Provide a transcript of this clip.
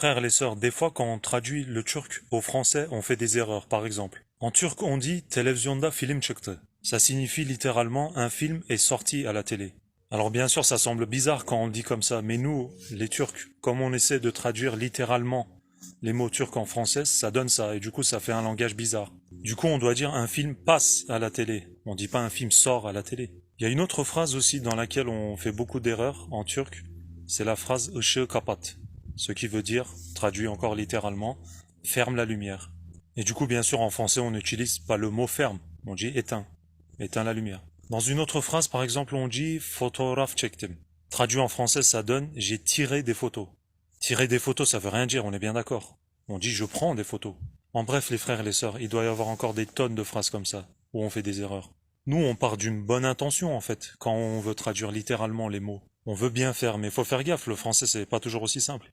frères, les sœurs, des fois quand on traduit le turc au français, on fait des erreurs, par exemple. En turc, on dit televizyonda film çıktı. Ça signifie littéralement un film est sorti à la télé. Alors bien sûr, ça semble bizarre quand on le dit comme ça, mais nous, les Turcs, comme on essaie de traduire littéralement les mots turcs en français, ça donne ça, et du coup ça fait un langage bizarre. Du coup, on doit dire un film passe à la télé. On dit pas un film sort à la télé. Il y a une autre phrase aussi dans laquelle on fait beaucoup d'erreurs en turc, c'est la phrase ışığı kapat, ce qui veut dire, traduit encore littéralement, ferme la lumière. Et du coup, bien sûr, en français, on n'utilise pas le mot ferme, on dit éteins, éteins la lumière. Dans une autre phrase, par exemple, on dit fotoğraf çektim. Traduit en français, ça donne j'ai tiré des photos. Tirer des photos, ça veut rien dire, on est bien d'accord. On dit je prends des photos. En bref, les frères et les sœurs, il doit y avoir encore des tonnes de phrases comme ça, où on fait des erreurs. Nous, on part d'une bonne intention, en fait, quand on veut traduire littéralement les mots. On veut bien faire, mais faut faire gaffe, le français, c'est pas toujours aussi simple.